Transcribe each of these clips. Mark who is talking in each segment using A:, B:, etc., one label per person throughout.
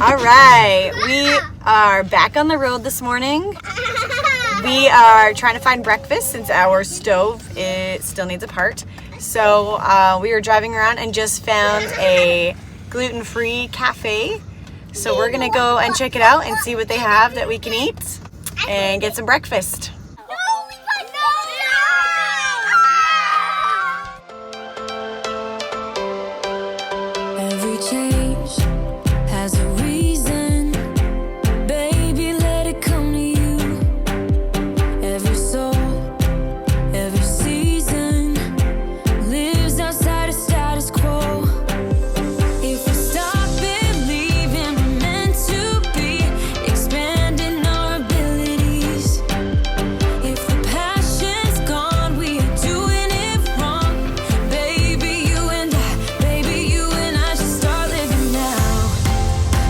A: All right, we are back on the road this morning. We are trying to find breakfast since our stove still needs a part. So we were driving around and just found a gluten-free cafe. So we're gonna go and check it out and see what they have that we can eat and get some breakfast.
B: Every change has a reason, baby, let it come to you. Every soul, every season lives outside of status quo. If we stop believing we're meant to be, expanding our abilities. If the passion's gone, we are doing it wrong. Baby, you and I just start living now.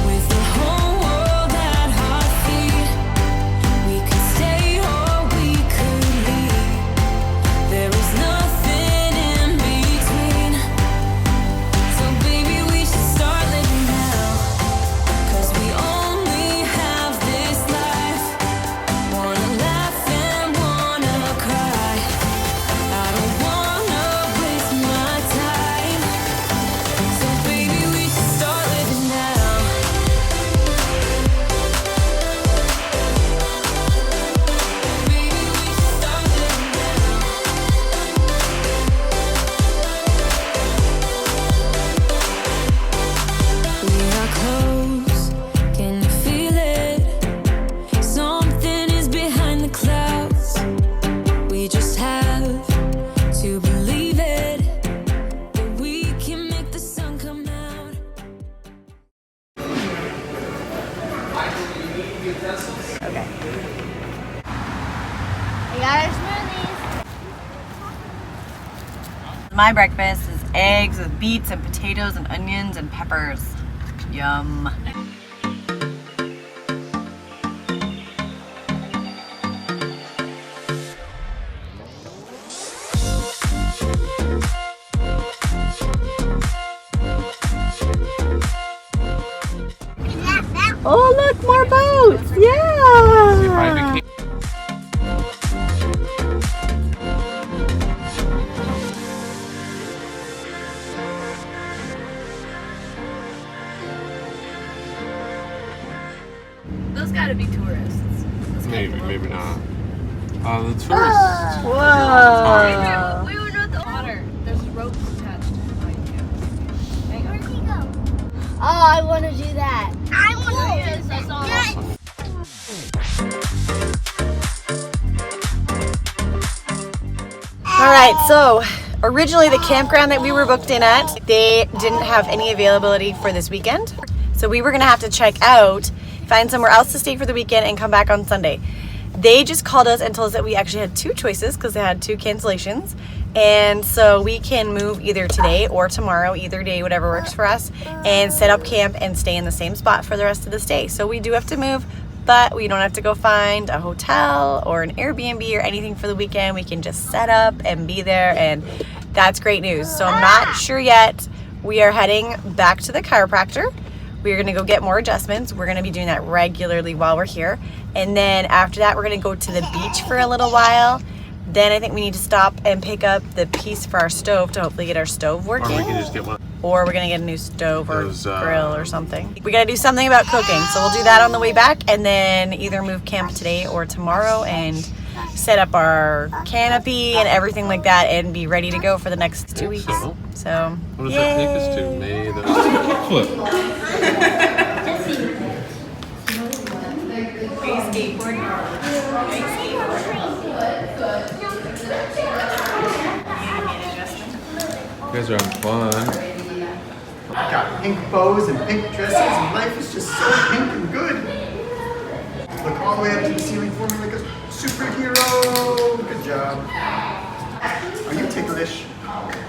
B: With the whole world at our feet, we could stay or we could leave. There is nothing in between. So baby, we should start living now. 'Cause we only have this life. Wanna laugh and wanna cry. I don't wanna waste my time. So baby, we should start living now. Baby, we should start living now. We are close, can you feel it? Something is behind the clouds. We just have to believe it, that we can make the sun come out.
A: Okay.
C: I got our smoothies.
A: My breakfast is eggs with beets and potatoes and onions and peppers. Yum. Oh, look, more boats. Yeah. Those gotta be tourists.
D: Maybe not. The tourists.
A: Whoa.
C: We were not the water. There's ropes attached to the bike too. Where'd he go? Oh, I want to do that. I want to do this. I saw that.
A: All right, so originally the campground that we were booked in at, they didn't have any availability for this weekend. So we were gonna have to check out, find somewhere else to stay for the weekend and come back on Sunday. They just called us and told us that we actually had two choices because they had two cancellations. And so we can move either today or tomorrow, either day, whatever works for us, and set up camp and stay in the same spot for the rest of the stay. So we do have to move, but we don't have to go find a hotel or an Airbnb or anything for the weekend. We can just set up and be there, and that's great news. So I'm not sure yet. We are heading back to the chiropractor. We're gonna go get more adjustments. We're gonna be doing that regularly while we're here. And then after that, we're gonna go to the beach for a little while. Then I think we need to stop and pick up the piece for our stove to hopefully get our stove
D: Or
A: working.
D: we can just get one.
A: Or we're gonna get a new stove or
D: Those,
A: grill or something. We gotta do something about cooking. So we'll do that on the way back and then either move camp today or tomorrow and set up our canopy and everything like that and be ready to go for the next 2 weeks. So,
D: What does that take us to? May the flip. You guys are having fun.
E: Got pink bows and pink dresses, and life is just so pink and good. Look all the way up to the ceiling for me like a superhero. Good job. Are you ticklish?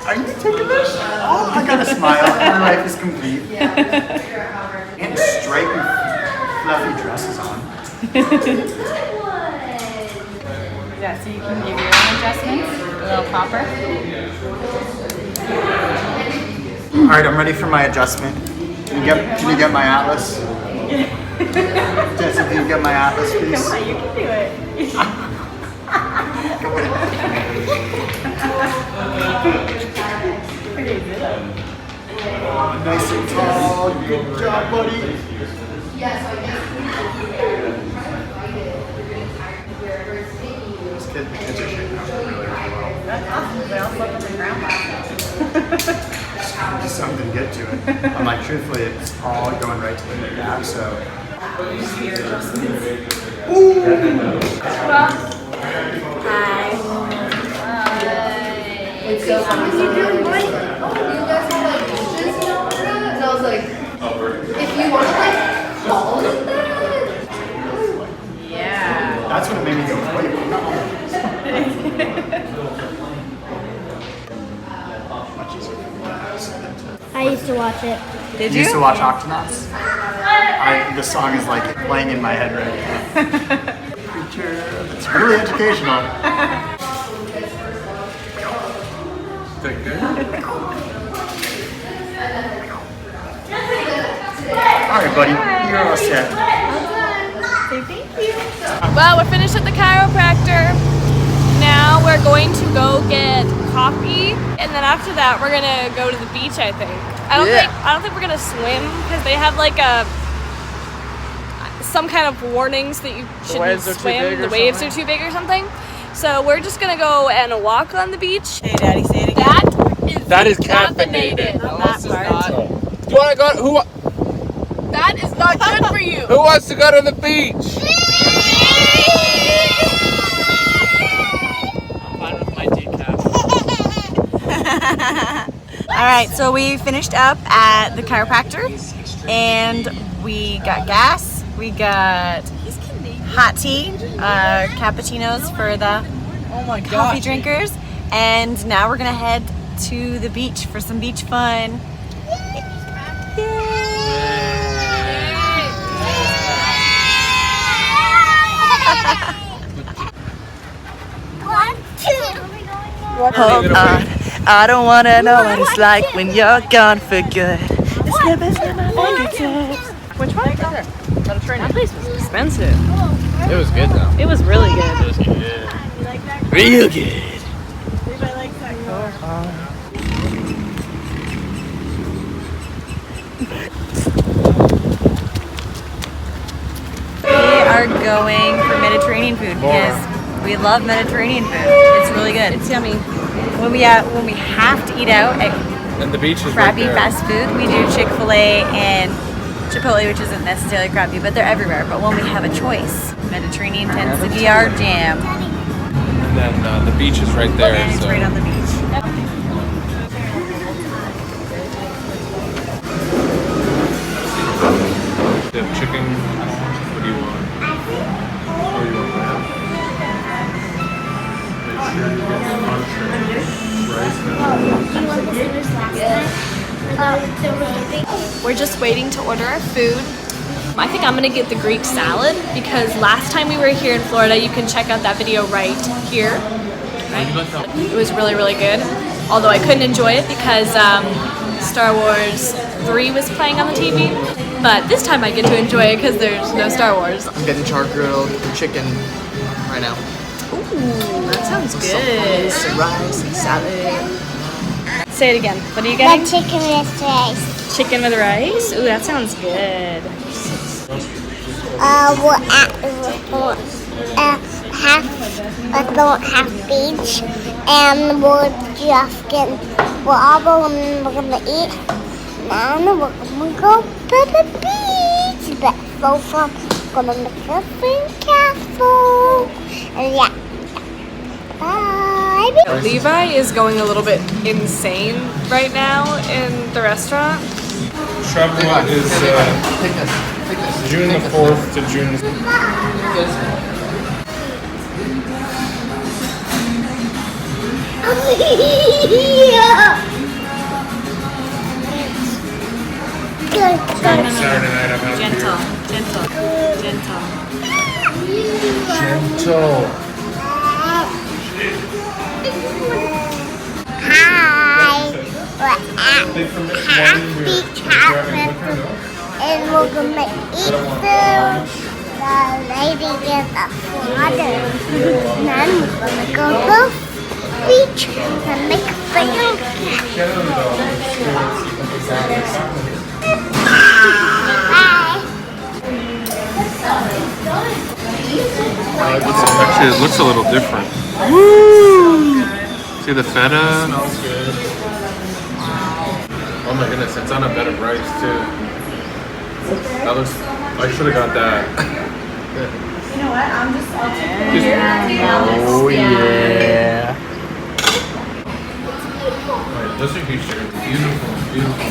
E: Are you ticklish? Oh, I got a smile, and my life is complete. And stripy, fluffy dresses on.
A: yeah, so you can give your own adjustments, a little popper.
E: All right, I'm ready for my adjustment. Can you get my atlas? Jesse, can you get my atlas piece?
A: Come on, you can do it.
E: Nice and tall. Good job, buddy. Those kids are shaking up really, really well.
A: That's awesome. They all slept on the ground last night.
E: Just something to get to it. I'm like, truthfully, it's all going right to the gap, so.
C: It's so fun. You doing, boy? You guys have like dishes and all that? And I was like, if you want to like call it that.
A: Yeah.
E: That's what made me go, wait, much easier for me to
C: I used to watch it.
A: Did
E: You used to watch Octonauts? The song is like playing in my head right now. Creature, it's really educational.
D: Take care.
E: All right, buddy, you're all set.
A: Say thank you.
F: Well, we're finished at the chiropractor. Now we're going to go get coffee, and then after that, we're gonna go to the beach. I think. I don't think we're gonna swim because they have like some kind of warnings that you shouldn't swim. The waves are too big or something. So we're just gonna go and walk on the beach.
A: Hey, Daddy, say it again.
F: That is caffeinated.
A: That part.
D: Do you want to go?
F: That is not good for you.
D: Who wants to go to the beach?
F: I'm fine with my decaf.
A: All right, so we finished up at the chiropractor, and we got gas. We got hot tea, cappuccinos for the coffee drinkers, and now we're gonna head to the beach for some beach fun. Hold on, I don't wanna know what it's like when you're gone for good.
F: Which one? That place was expensive.
D: It was good though.
F: It was really good.
D: It was good.
A: Real good. We are going for Mediterranean food because we love Mediterranean food. It's really good.
F: It's yummy.
A: When we have to eat out at
D: And the beach is
A: crappy
D: right there.
A: fast food, we do Chick-fil-A and Chipotle, which isn't necessarily crappy, but they're everywhere. But when we have a choice, Mediterranean tends to be our jam.
D: And then the beach is right there.
A: And it's
D: so.
A: right on the beach.
D: They have chicken. What do you want? What do you want, man? Make sure you get the entree. Rice.
F: We're just waiting to order our food. I think I'm gonna get the Greek salad because last time we were here in Florida, you can check out that video right here. Right? It was really, really good. Although I couldn't enjoy it because Star Wars 3 was playing on the TV. But this time I get to enjoy it because there's no Star Wars.
G: I'm getting char grilled chicken right now.
F: Ooh, that sounds good.
G: Some rice and salad.
F: Say it again. What are you getting?
C: chicken with rice.
F: Chicken with rice? Ooh, that sounds good.
C: Don't have beach, and we're just getting, we're all going, we're gonna eat, and we're gonna go to the beach. But so far, we're gonna make a swing castle, and yeah. Bye.
F: Levi is going a little bit insane right now in the restaurant.
D: Travel is
G: Take this.
D: June the 4th to June.
C: Yeah. Good.
D: Saturday night I'm out
A: Gentle,
D: here.
A: gentle, gentle.
D: Gentle.
C: Hi. We're at
D: They permit
C: Happy
D: one year.
C: Chiropractor. and we're gonna eat food. The lady gets a water. And then we're gonna go to the beach and make a video. Bye.
D: Actually, it looks a little different. Woo! See the feta?
E: Smells good.
D: Oh my goodness, it's on a bed of rice too. That looks. I should have got that.
A: You know what? I'll take
G: Oh yeah.
D: Wait, those are huge chicken. Beautiful, beautiful.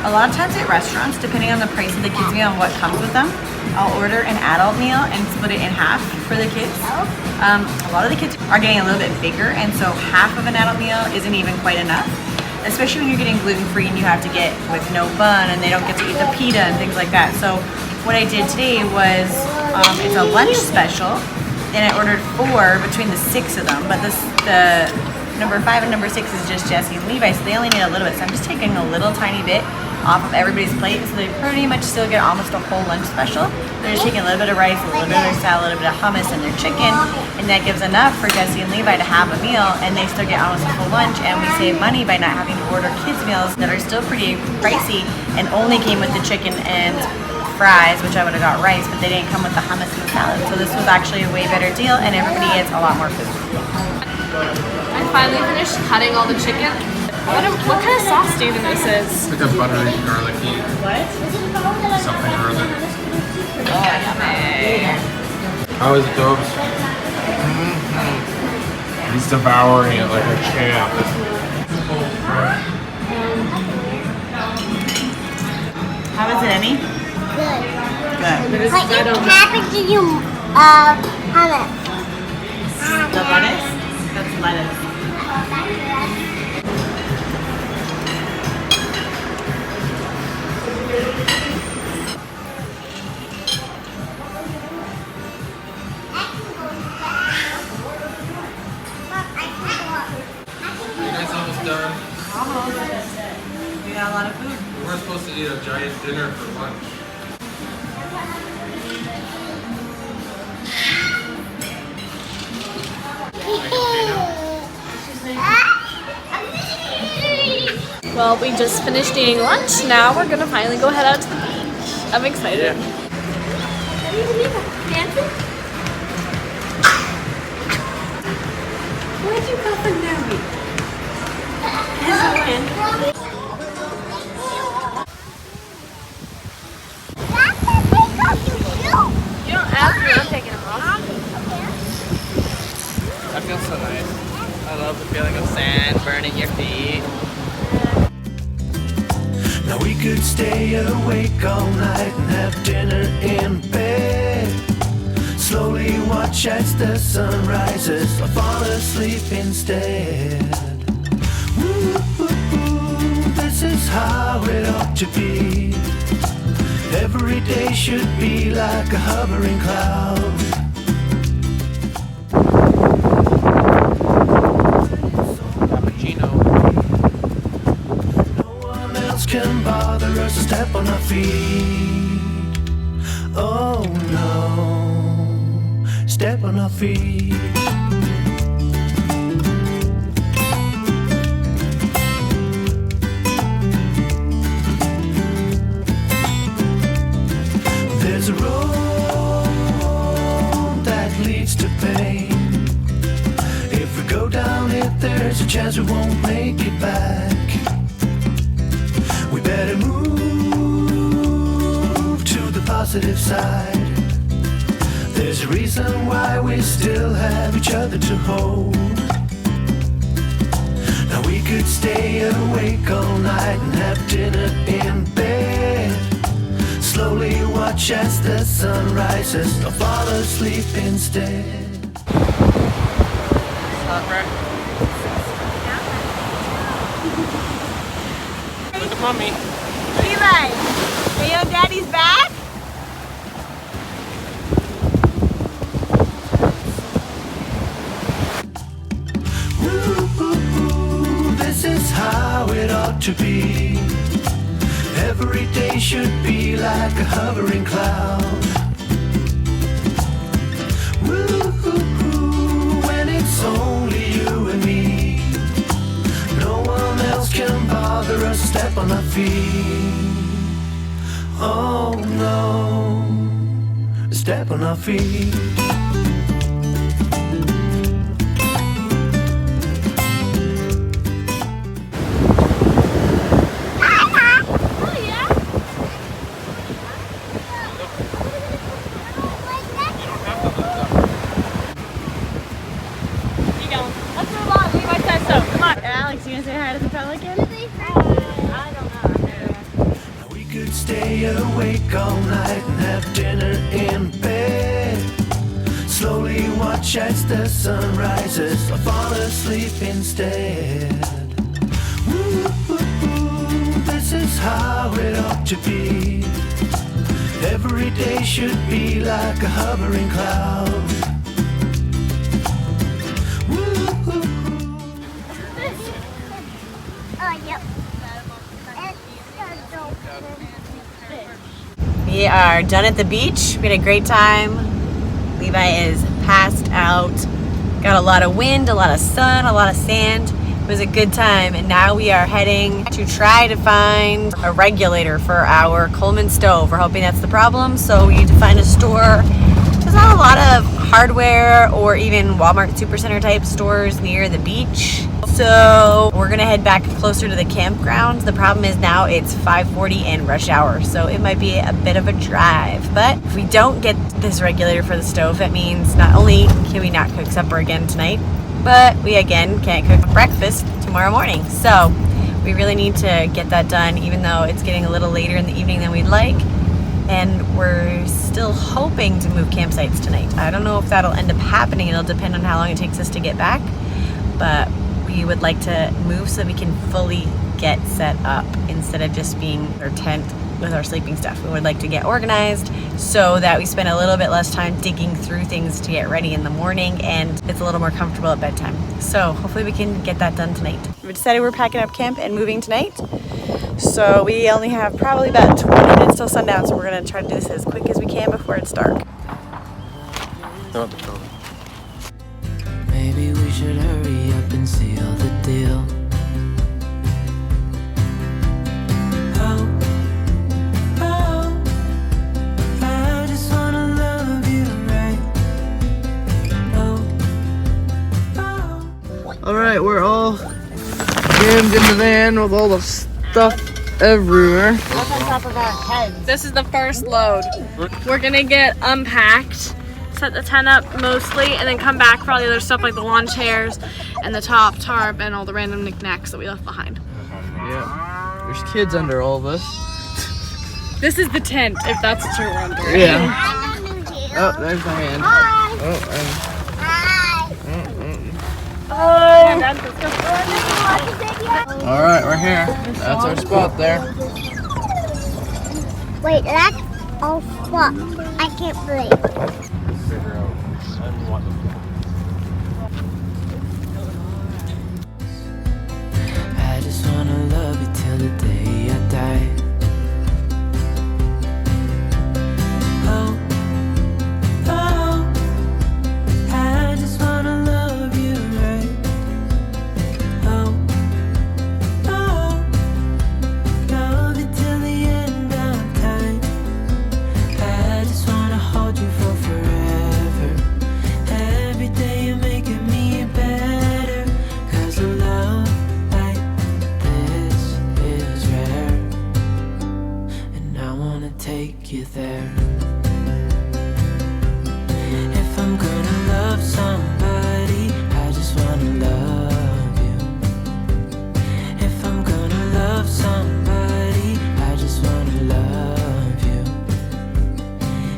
A: A lot of times at restaurants, depending on the price of the kids meal and what comes with them, I'll order an adult meal and split it in half for the kids. A lot of the kids are getting a little bit bigger, and so half of an adult meal isn't even quite enough. Especially when you're getting gluten-free and you have to get with no bun and they don't get to eat the pita and things like that. So what I did today was, it's a lunch special, and I ordered 4 between the 6 of them, but the number 5 and number 6 is just Jesse and Levi, so they only need a little bit. So I'm just taking a little tiny bit off of everybody's plate, so they pretty much still get almost a whole lunch special. They're just taking a little bit of rice, a little bit of their salad, a little bit of hummus and their chicken, and that gives enough for Jesse and Levi to have a meal, and they still get almost a full lunch, and we save money by not having to order kids meals that are still pretty pricey and only came with the chicken and fries, which I would have got rice, but they didn't come with the hummus and the salad. So this was actually a way better deal, and everybody gets a lot more food.
F: I finally finished cutting all the chicken. What kind of sauce do you think this is?
D: It's like a buttery, garlicky.
F: What?
D: Something or other.
F: Oh, yummy.
D: How is it, Toby? He's devouring it like a champ.
A: How is it, Annie? Good.
C: What happened to you, hummus?
A: The lettuce? That's lettuce.
D: You guys almost done?
A: Almost. We got a lot of food.
D: We're supposed to eat a giant dinner for lunch.
F: Well, we just finished eating lunch. Now we're gonna finally go head out to the beach. I'm excited.
A: Where'd you go for Novi?
F: You don't ask me, I'm taking them off.
G: That feels so nice. I love the feeling of sand burning your feet.
H: Now we could stay awake all night and have dinner in bed. Slowly watch as the sun rises or fall asleep instead. Woo, this is how it ought to be. Every day should be like a hovering cloud. Can bother us to step on our feet. Oh no, step on our feet. There's a road that leads to pain. If we go down it, there's a chance we won't make it back. We better move to the positive side. There's a reason why we still have each other to hold. Now we could stay awake all night and have dinner in bed. Slowly watch as the sun rises or fall asleep instead.
G: Mommy.
A: Levi, are you on Daddy's back?
H: Ooh, this is how it ought to be. Every day should be like a hovering cloud. Woo-hoo-hoo, when it's only you and me. No one else can bother us, step on our feet. Oh no, step on our feet. Stay awake all night and have dinner in bed. Slowly watch as the sun rises or fall asleep instead. Woo-hoo-hoo, this is how it ought to be. Every day should be like a hovering cloud. Woo-hoo-hoo.
C: Oh, yep.
A: We are done at the beach. We had a great time. Levi is passed out. Got a lot of wind, a lot of sun, a lot of sand. It was a good time, and now we are heading to try to find a regulator for our Coleman stove. We're hoping that's the problem, so we need to find a store. There's not a lot of hardware or even Walmart Supercenter type stores near the beach. So we're gonna head back closer to the campground. The problem is now it's 5:40 and rush hour, so it might be a bit of a drive. But if we don't get this regulator for the stove, that means not only can we not cook supper again tonight, but we again can't cook breakfast tomorrow morning. So we really need to get that done, even though it's getting a little later in the evening than we'd like. And we're still hoping to move campsites tonight. I don't know if that'll end up happening. It'll depend on how long it takes us to get back. But we would like to move so we can fully get set up instead of just being our tent with our sleeping stuff. We would like to get organized so that we spend a little bit less time digging through things to get ready in the morning, and it's a little more comfortable at bedtime. So hopefully we can get that done tonight. We decided we're packing up camp and moving tonight. So we only have probably about 20 minutes till sundown, so we're gonna try to do this as quick as we can before it's dark.
B: Maybe we should hurry up and seal the deal. Oh, oh, I just wanna love you right. Oh, oh.
G: Alright, we're all jammed in the van with all the stuff everywhere.
A: Up on top of our heads.
F: This is the first load. We're gonna get unpacked, set the tent up mostly, and then come back for all the other stuff like the lawn chairs and the top tarp and all the random knickknacks that we left behind.
G: Yeah. There's kids under all of us.
F: This is the tent, if that's what you're wondering.
G: Yeah.
C: I'm a new hero.
G: Oh, there's my hand.
C: Hi.
G: Oh, alright, we're here. That's our spot there.
C: Wait, that's all fuck. I can't believe.
D: Figure out what
B: I just wanna love you till the day I die. Oh, oh, I just wanna love you right. Oh, oh, love you till the end of time. I just wanna hold you for forever. Every day you're making me better. 'Cause a love like this is rare, and I wanna take you there. If I'm gonna love somebody, I just wanna love you. If I'm gonna love somebody, I just wanna love you.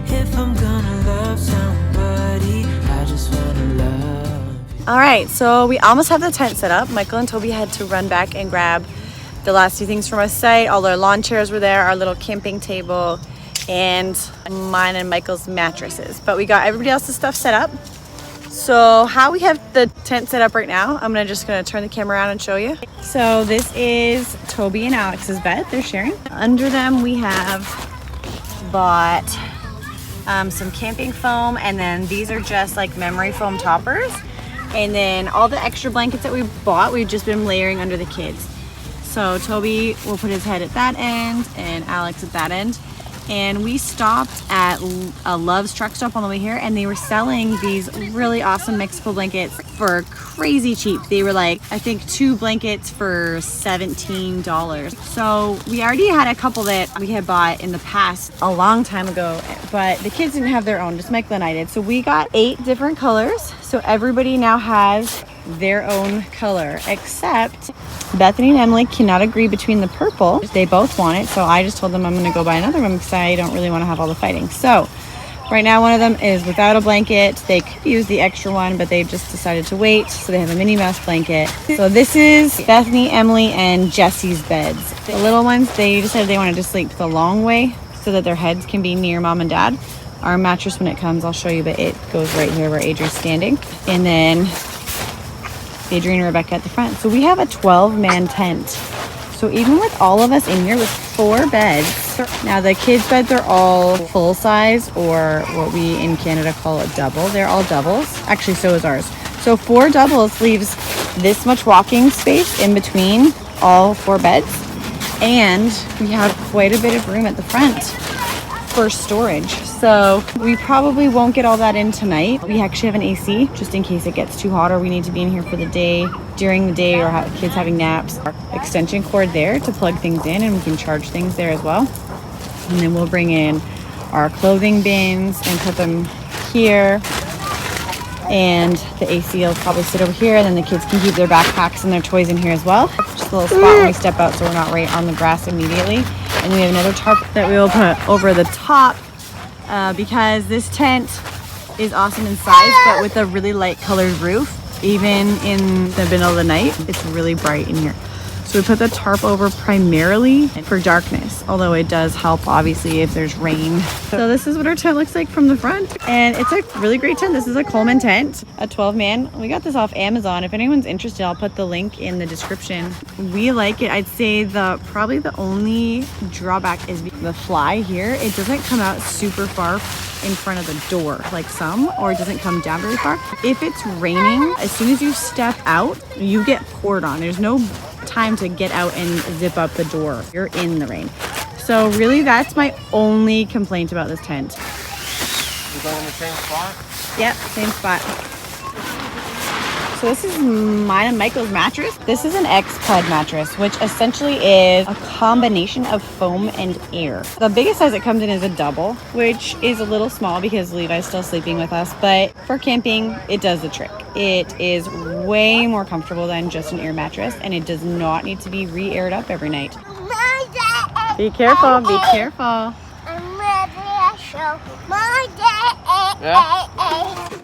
B: If I'm gonna love somebody, I just wanna love you.
A: All right, so we almost have the tent set up. Michael and Toby had to run back and grab the last few things from our site. All our lawn chairs were there, our little camping table, and mine and Michael's mattresses. But we got everybody else's stuff set up. So how we have the tent set up right now, I'm just gonna turn the camera around and show you. So this is Toby and Alex's bed, they're sharing. Under them we have bought some camping foam, and then these are just like memory foam toppers. And then all the extra blankets that we bought, we've just been layering under the kids. So Toby will put his head at that end and Alex at that end. And we stopped at Love's truck stop on the way here, and they were selling these really awesome Mexico blankets for crazy cheap. They were like, I think 2 blankets for $17. So we already had a couple that we had bought in the past a long time ago, but the kids didn't have their own, just Michael and I did. So we got 8 different colors. So everybody now has their own color, except Bethany and Emily cannot agree between the purple. They both want it, so I just told them I'm going to go buy another one because I don't really want to have all the fighting. So right now one of them is without a blanket. They could use the extra one, but they've just decided to wait, so they have a Minnie Mouse blanket. So this is Bethany, Emily, and Jesse's beds. The little ones, they decided they wanted to sleep the long way so that their heads can be near mom and dad. Our mattress, when it comes, I'll show you, but it goes right here where Adri's standing. And then Adri and Rebecca at the front. So we have a 12-man tent. So even with all of us in here with 4 beds, now the kids' beds are all full size, or what we in Canada call a double. They're all doubles. Actually, so is ours. So 4 doubles leaves this much walking space in between all 4 beds. And we have quite a bit of room at the front for storage. So we probably won't get all that in tonight. We actually have an AC just in case it gets too hot or we need to be in here for the day, during the day, or have kids having naps. Extension cord there to plug things in, and we can charge things there as well. And then we'll bring in our clothing bins and put them here. And the AC will probably sit over here, and then the kids can keep their backpacks and their toys in here as well. Just a little spot when we step out so we're not right on the grass immediately. And we have another tarp that we will put over the top because this tent is awesome in size, but with a really light colored roof, even in the middle of the night, it's really bright in here. So we put the tarp over primarily for darkness, although it does help obviously if there's rain. So this is what our tent looks like from the front, and it's a really great tent. This is a Coleman tent, a 12-man. We got this off Amazon. If anyone's interested, I'll put the link in the description. We like it. I'd say probably the only drawback is the fly here. It doesn't come out super far in front of the door like some, or it doesn't come down very far. If it's raining, as soon as you step out, you get poured on. There's no time to get out and zip up the door. You're in the rain. So really that's my only complaint about this tent.
D: You going in the same spot?
A: Yep, same spot. So this is mine and Michael's mattress. This is an X-Pud mattress, which essentially is a combination of foam and air. The biggest size it comes in is a double, which is a little small because Levi's still sleeping with us, but for camping, it does the trick. It is way more comfortable than just an air mattress, and it does not need to be re-aired up every night. Be careful, be careful.
C: I'm ready to show my day.
G: Yeah?